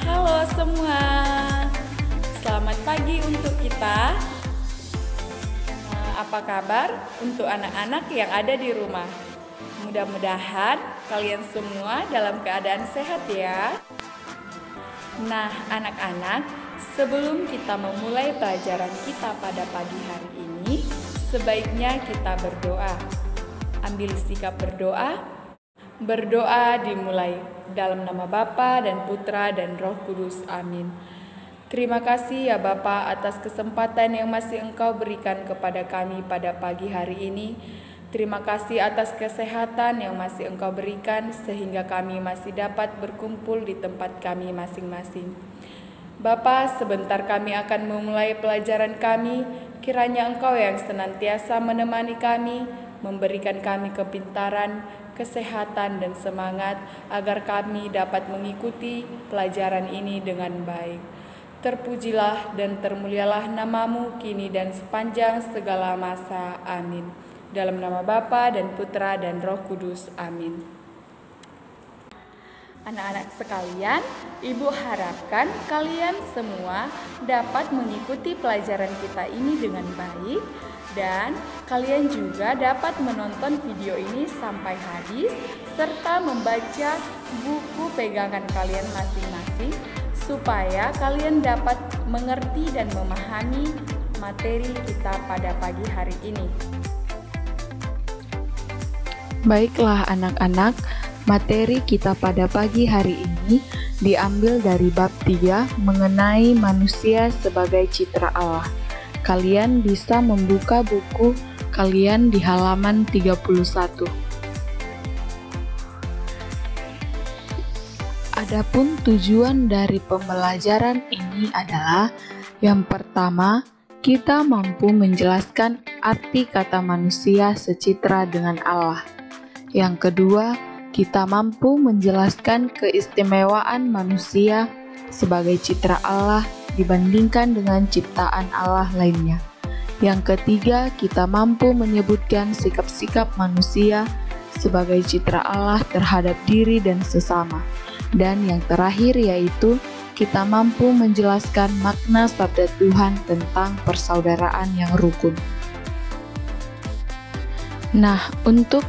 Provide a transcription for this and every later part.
Halo semua, selamat pagi untuk kita. Apa kabar untuk anak-anak yang ada di rumah? Mudah-mudahan kalian semua dalam keadaan sehat ya. Nah, anak-anak, sebelum kita memulai pelajaran kita pada pagi hari ini, sebaiknya kita berdoa. Ambil sikap berdoa. Berdoa dimulai dalam nama Bapa dan Putra dan Roh Kudus. Amin. Terima kasih ya Bapa atas kesempatan yang masih Engkau berikan kepada kami pada pagi hari ini. Terima kasih atas kesehatan yang masih Engkau berikan sehingga kami masih dapat berkumpul di tempat kami masing-masing. Bapa, sebentar kami akan memulai pelajaran kami. Kiranya Engkau yang senantiasa menemani kami, memberikan kami kepintaran, kesehatan dan semangat agar kami dapat mengikuti pelajaran ini dengan baik. Terpujilah dan termulialah nama-Mu kini dan sepanjang segala masa. Amin. Dalam nama Bapa dan Putra dan Roh Kudus. Amin. Anak-anak sekalian, Ibu harapkan kalian semua dapat mengikuti pelajaran kita ini dengan baik dan kalian juga dapat menonton video ini sampai habis serta membaca buku pegangan kalian masing-masing supaya kalian dapat mengerti dan memahami materi kita pada pagi hari ini. Baiklah anak-anak, materi kita pada pagi hari ini diambil dari bab 3 mengenai manusia sebagai citra Allah. Kalian bisa membuka buku kalian di halaman 31. Adapun tujuan dari pembelajaran ini adalah yang pertama, kita mampu menjelaskan arti kata manusia secitra dengan Allah. Yang kedua, kita mampu menjelaskan keistimewaan manusia sebagai citra Allah dibandingkan dengan ciptaan Allah lainnya. Yang ketiga, kita mampu menyebutkan sikap-sikap manusia sebagai citra Allah terhadap diri dan sesama. Dan yang terakhir yaitu kita mampu menjelaskan makna sabda Tuhan tentang persaudaraan yang rukun. Nah, untuk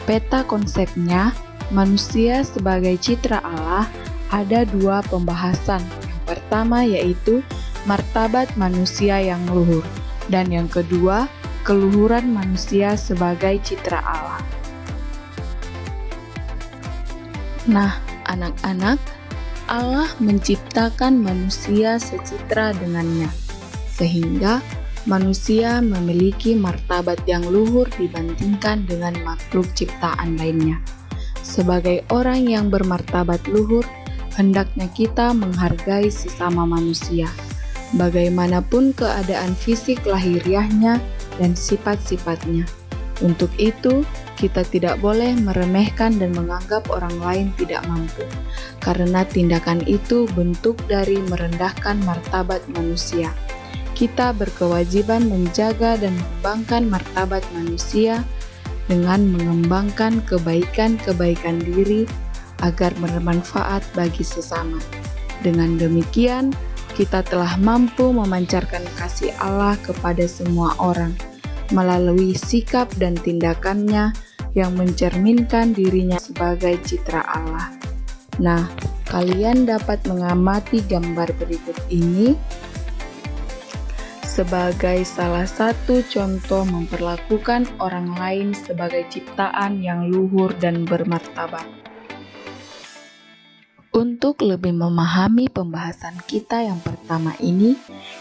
peta konsepnya, manusia sebagai citra Allah ada dua pembahasan. Yang pertama yaitu martabat manusia yang luhur, dan yang kedua, keluhuran manusia sebagai citra Allah. Nah, anak-anak, Allah menciptakan manusia secitra dengannya, sehingga manusia memiliki martabat yang luhur dibandingkan dengan makhluk ciptaan lainnya. Sebagai orang yang bermartabat luhur, hendaknya kita menghargai sesama manusia, bagaimanapun keadaan fisik lahiriahnya dan sifat-sifatnya. Untuk itu, kita tidak boleh meremehkan dan menganggap orang lain tidak mampu, karena tindakan itu bentuk dari merendahkan martabat manusia. Kita berkewajiban menjaga dan mengembangkan martabat manusia dengan mengembangkan kebaikan-kebaikan diri agar bermanfaat bagi sesama. Dengan demikian, kita telah mampu memancarkan kasih Allah kepada semua orang melalui sikap dan tindakannya yang mencerminkan dirinya sebagai citra Allah. Nah, kalian dapat mengamati gambar berikut ini sebagai salah satu contoh memperlakukan orang lain sebagai ciptaan yang luhur dan bermartabat. Untuk lebih memahami pembahasan kita yang pertama ini,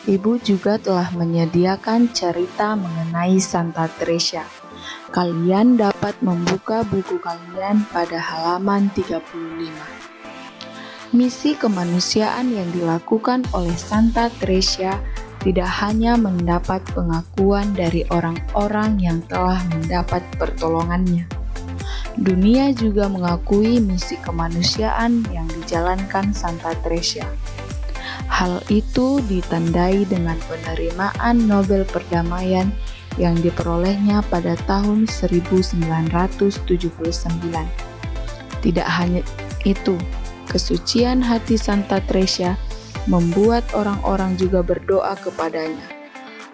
Ibu juga telah menyediakan cerita mengenai Santa Teresa. Kalian dapat membuka buku kalian pada halaman 35. Misi kemanusiaan yang dilakukan oleh Santa Teresa tidak hanya mendapat pengakuan dari orang-orang yang telah mendapat pertolongannya. Dunia juga mengakui misi kemanusiaan yang dijalankan Santa Teresa. Hal itu ditandai dengan penerimaan Nobel Perdamaian yang diperolehnya pada tahun 1979. Tidak hanya itu, kesucian hati Santa Teresa membuat orang-orang juga berdoa kepadanya.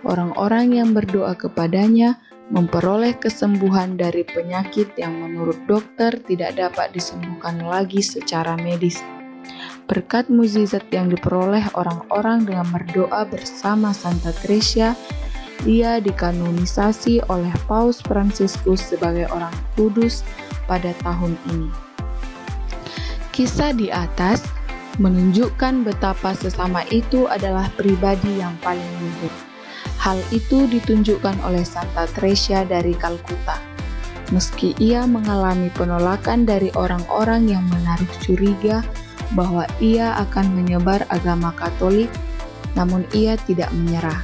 Orang-orang yang berdoa kepadanya memperoleh kesembuhan dari penyakit yang menurut dokter tidak dapat disembuhkan lagi secara medis. Berkat mukjizat yang diperoleh orang-orang dengan berdoa bersama Santa Teresa, ia dikanonisasi oleh Paus Fransiskus sebagai orang kudus pada tahun ini. Kisah di atas menunjukkan betapa sesama itu adalah pribadi yang paling luhur. Hal itu ditunjukkan oleh Santa Teresa dari Kalkuta. Meski ia mengalami penolakan dari orang-orang yang menaruh curiga bahwa ia akan menyebar agama Katolik, namun ia tidak menyerah.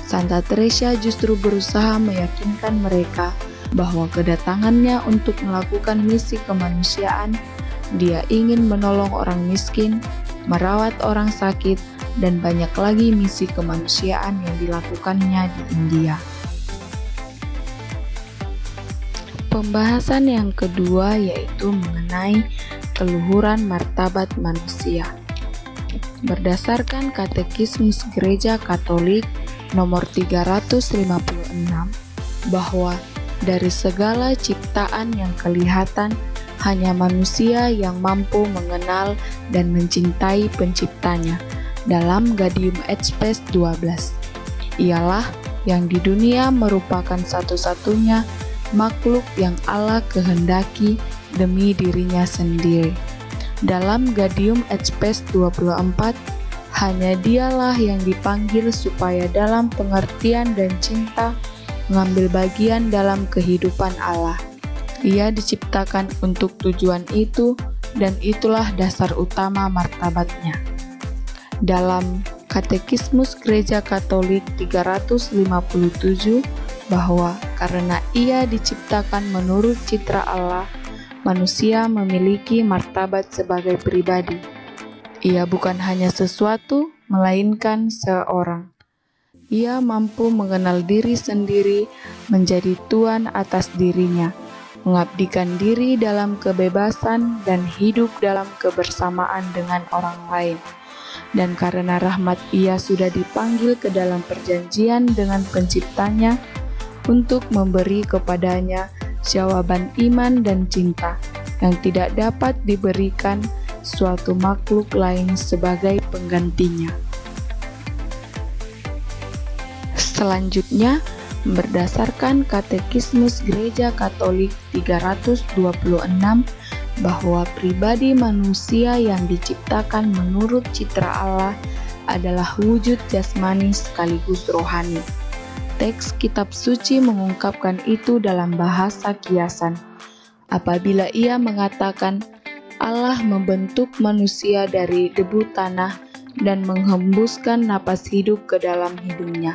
Santa Teresa justru berusaha meyakinkan mereka bahwa kedatangannya untuk melakukan misi kemanusiaan. Dia ingin menolong orang miskin, merawat orang sakit, dan banyak lagi misi kemanusiaan yang dilakukannya di India. Pembahasan yang kedua yaitu mengenai keluhuran martabat manusia. Berdasarkan Katekismus Gereja Katolik nomor 356, bahwa dari segala ciptaan yang kelihatan, hanya manusia yang mampu mengenal dan mencintai penciptanya. Dalam Gaudium et Spes 12, ialah yang di dunia merupakan satu-satunya makhluk yang Allah kehendaki demi dirinya sendiri. Dalam Gaudium et Spes 24, hanya dialah yang dipanggil supaya dalam pengertian dan cinta mengambil bagian dalam kehidupan Allah. Ia diciptakan untuk tujuan itu, dan itulah dasar utama martabatnya. Dalam Katekismus Gereja Katolik 357, bahwa karena ia diciptakan menurut citra Allah, manusia memiliki martabat sebagai pribadi. Ia bukan hanya sesuatu, melainkan seorang. Ia mampu mengenal diri sendiri, menjadi tuan atas dirinya, mengabdikan diri dalam kebebasan dan hidup dalam kebersamaan dengan orang lain. Dan karena rahmat ia sudah dipanggil ke dalam perjanjian dengan penciptanya untuk memberi kepadanya jawaban iman dan cinta yang tidak dapat diberikan suatu makhluk lain sebagai penggantinya. Selanjutnya, berdasarkan Katekismus Gereja Katolik 326, bahwa pribadi manusia yang diciptakan menurut citra Allah adalah wujud jasmani sekaligus rohani. Teks kitab suci mengungkapkan itu dalam bahasa kiasan. Apabila ia mengatakan, Allah membentuk manusia dari debu tanah dan menghembuskan napas hidup ke dalam hidungnya.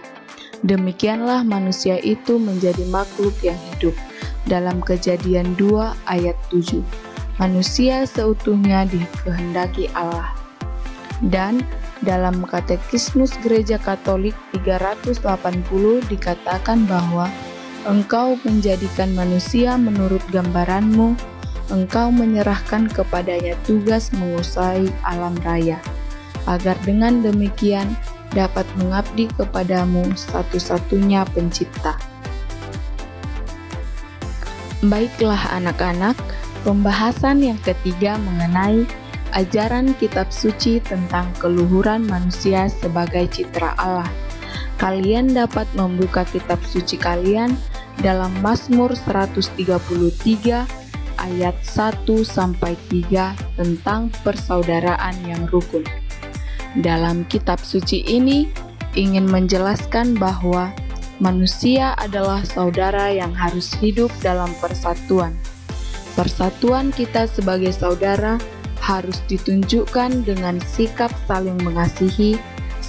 Demikianlah manusia itu menjadi makhluk yang hidup. Dalam Kejadian 2 ayat 7. Manusia seutuhnya dikehendaki Allah. Dan dalam Katekismus Gereja Katolik 380 dikatakan bahwa Engkau menjadikan manusia menurut gambaranmu, Engkau menyerahkan kepadanya tugas menguasai alam raya, agar dengan demikian dapat mengabdi kepadamu satu-satunya pencipta. Baiklah anak-anak, pembahasan yang ketiga mengenai ajaran kitab suci tentang keluhuran manusia sebagai citra Allah. Kalian dapat membuka kitab suci kalian dalam Mazmur 133 ayat 1-3 tentang persaudaraan yang rukun. Dalam kitab suci ini ingin menjelaskan bahwa manusia adalah saudara yang harus hidup dalam persatuan. Persatuan kita sebagai saudara harus ditunjukkan dengan sikap saling mengasihi,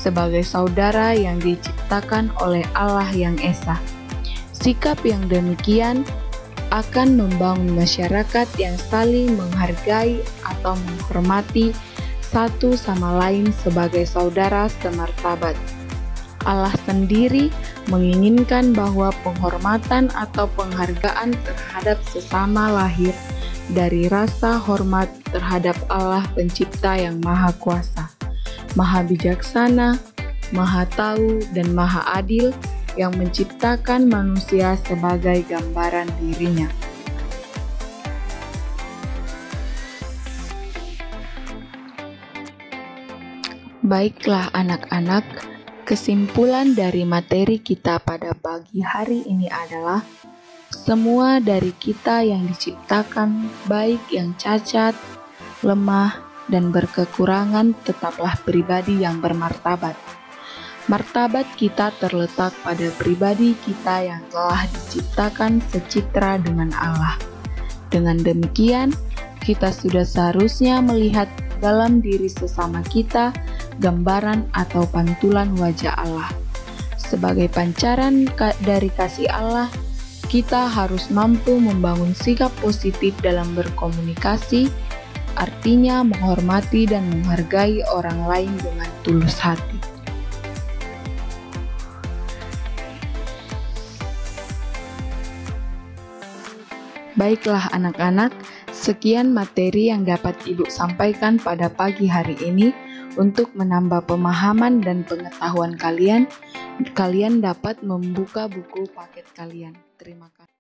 sebagai saudara yang diciptakan oleh Allah yang Esa. Sikap yang demikian akan membangun masyarakat yang saling menghargai atau menghormati satu sama lain sebagai saudara semartabat. Allah sendiri menginginkan bahwa penghormatan atau penghargaan terhadap sesama lahir dari rasa hormat terhadap Allah Pencipta yang Maha Kuasa, Maha Bijaksana, Maha Tahu, dan Maha Adil yang menciptakan manusia sebagai gambaran dirinya. Baiklah anak-anak, kesimpulan dari materi kita pada pagi hari ini adalah semua dari kita yang diciptakan, baik yang cacat, lemah, dan berkekurangan, tetaplah pribadi yang bermartabat. Martabat kita terletak pada pribadi kita yang telah diciptakan secitra dengan Allah. Dengan demikian, kita sudah seharusnya melihat dalam diri sesama kita gambaran atau pantulan wajah Allah. Sebagai pancaran dari kasih Allah, kita harus mampu membangun sikap positif dalam berkomunikasi, artinya menghormati dan menghargai orang lain dengan tulus hati. Baiklah anak-anak, sekian materi yang dapat Ibu sampaikan pada pagi hari ini. Untuk menambah pemahaman dan pengetahuan kalian dapat membuka buku paket kalian. Terima kasih.